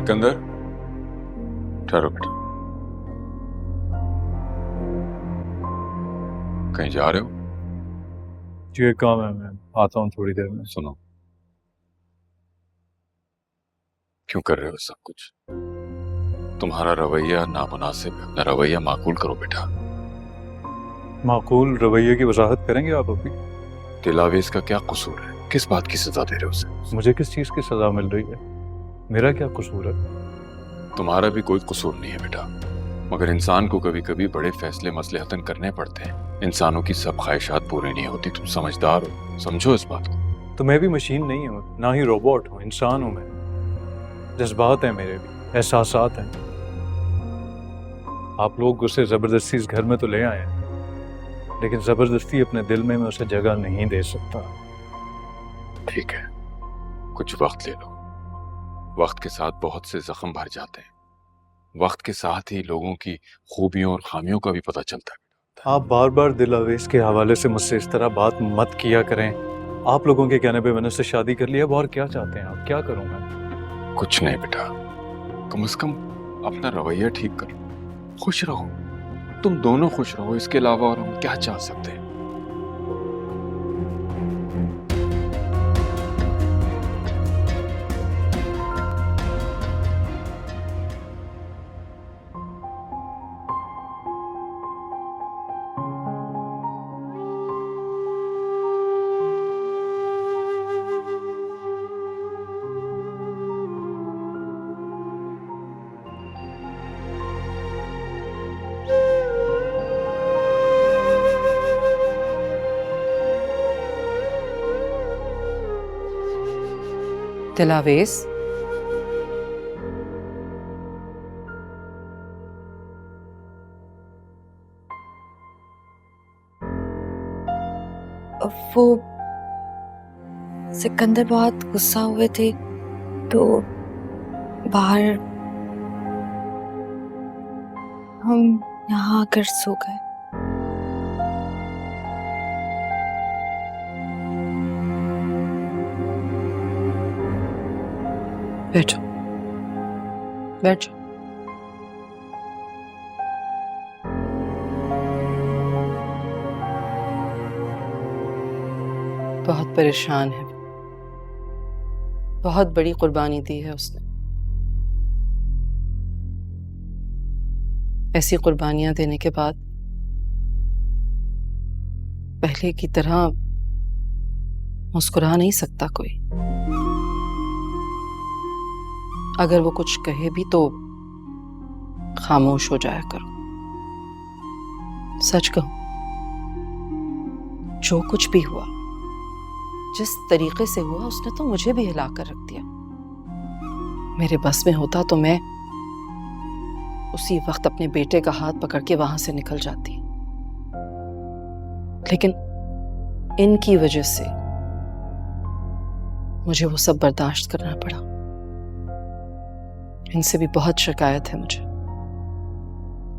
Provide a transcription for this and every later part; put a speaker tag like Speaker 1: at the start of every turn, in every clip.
Speaker 1: सिकंदर, ठहरो बेटा। कहीं जा रहे हो?
Speaker 2: जी एक काम है, मैं आता हूँ थोड़ी देर में।
Speaker 1: सुनो, क्यों कर रहे हो सब कुछ? तुम्हारा रवैया नामुनासिब है, अपना रवैया माकूल करो बेटा।
Speaker 2: माकूल रवैये की वजाहत करेंगे आप अभी?
Speaker 1: दिलावेज का क्या कसूर है? किस बात की सजा दे रहे हो उसे?
Speaker 2: मुझे किस चीज़ की सज़ा मिल रही है? मेरा क्या कसूर है?
Speaker 1: तुम्हारा भी कोई कसूर नहीं है बेटा, मगर इंसान को कभी कभी बड़े फैसले मसलहतन करने पड़ते हैं। इंसानों की सब ख्वाहिशात पूरी नहीं होती। तुम समझदार हो, समझो इस बात को।
Speaker 2: तो मैं भी मशीन नहीं हूँ, ना ही रोबोट हूँ, इंसान हूँ मैं। जज्बात हैं मेरे भी, एहसासात हैं। आप लोग उसे ज़बरदस्ती इस घर में तो ले आए हैं, लेकिन ज़बरदस्ती अपने दिल में मैं उसे जगह नहीं दे सकता।
Speaker 1: ठीक है, कुछ वक्त ले लो। वक्त के साथ बहुत से जख्म भर जाते हैं। वक्त के साथ ही लोगों की खूबियों और खामियों का भी पता चलता है।
Speaker 2: आप बार बार दिल अवेज के हवाले से मुझसे इस तरह बात मत किया करें। आप लोगों के कहने पे मैंने उससे शादी कर लिया। अब और क्या चाहते हैं आप? क्या करूँ मैं?
Speaker 1: कुछ नहीं बेटा, कम से कम अपना रवैया ठीक करो, खुश रहो। तुम दोनों खुश रहो, इसके अलावा और हम क्या चाह सकते हैं?
Speaker 3: दिलावेज,
Speaker 4: वो सिकंदर बहुत गुस्सा हुए थे तो बाहर हम यहाँ आकर सो गए।
Speaker 3: बैठो बैठो। बहुत परेशान है, बहुत बड़ी कुर्बानी दी है उसने। ऐसी कुर्बानियां देने के बाद पहले की तरह मुस्कुरा नहीं सकता कोई। अगर वो कुछ कहे भी तो खामोश हो जाया करो। सच कहूं, जो कुछ भी हुआ, जिस तरीके से हुआ, उसने तो मुझे भी हिला कर रख दिया। मेरे बस में होता तो मैं उसी वक्त अपने बेटे का हाथ पकड़ के वहां से निकल जाती, लेकिन इनकी वजह से मुझे वो सब बर्दाश्त करना पड़ा। इनसे भी बहुत शिकायत है मुझे।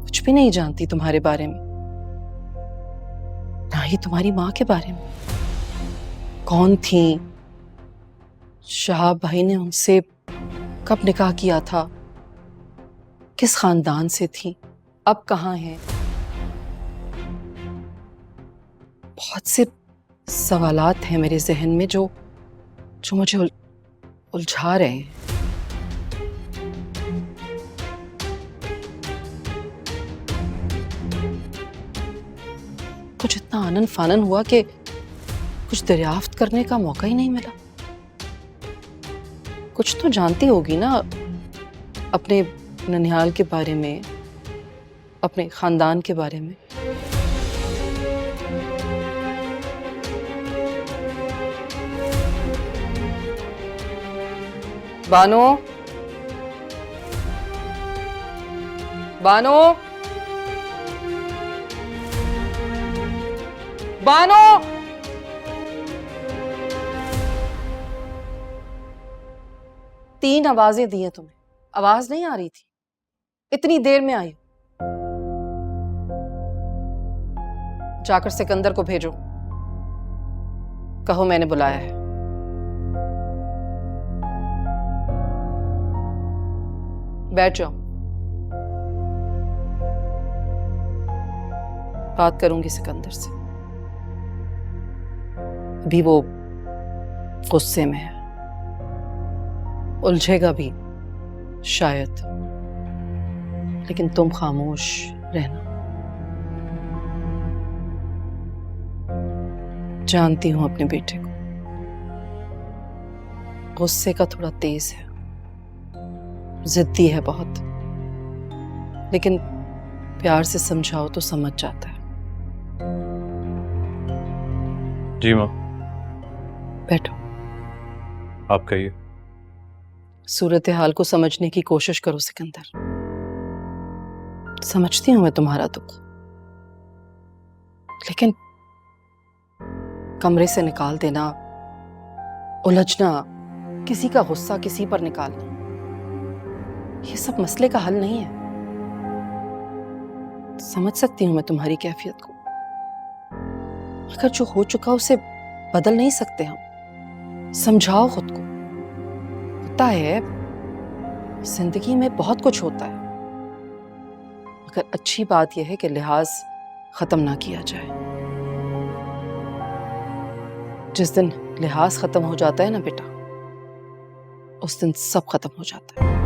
Speaker 3: कुछ भी नहीं जानती तुम्हारे बारे में, ना ही तुम्हारी माँ के बारे में। कौन थी, शहाब भाई ने उनसे कब निकाह किया था, किस खानदान से थी, अब कहाँ हैं। बहुत से सवालात हैं मेरे जहन में जो मुझे उलझा रहे हैं। कुछ इतना आनन फानन हुआ कि कुछ दरियाफ्त करने का मौका ही नहीं मिला। कुछ तो जानती होगी ना अपने ननिहाल के बारे में, अपने खानदान के बारे में। बानो, बानो, बानो। तीन आवाजें दी हैं तुम्हें, आवाज नहीं आ रही थी? इतनी देर में आई। जाकर सिकंदर को भेजो, कहो मैंने बुलाया है। बैठ जाओ, बात करूंगी सिकंदर से। अभी वो गुस्से में है, उलझेगा भी शायद, लेकिन तुम खामोश रहना। जानती हूं अपने बेटे को, गुस्से का थोड़ा तेज है, जिद्दी है बहुत, लेकिन प्यार से समझाओ तो समझ जाता है।
Speaker 2: जी माँ।
Speaker 3: बैठो,
Speaker 2: आप कहिए।
Speaker 3: सूरत हाल को समझने की कोशिश करो सिकंदर। समझती हूं मैं तुम्हारा दुख, लेकिन कमरे से निकाल देना, उलझना, किसी का गुस्सा किसी पर निकालना, ये सब मसले का हल नहीं है। समझ सकती हूं मैं तुम्हारी कैफियत को, मगर जो हो चुका उसे बदल नहीं सकते हम। समझाओ खुद को। पता है जिंदगी में बहुत कुछ होता है, मगर अच्छी बात यह है कि लिहाज खत्म ना किया जाए। जिस दिन लिहाज खत्म हो जाता है ना बेटा, उस दिन सब खत्म हो जाता है।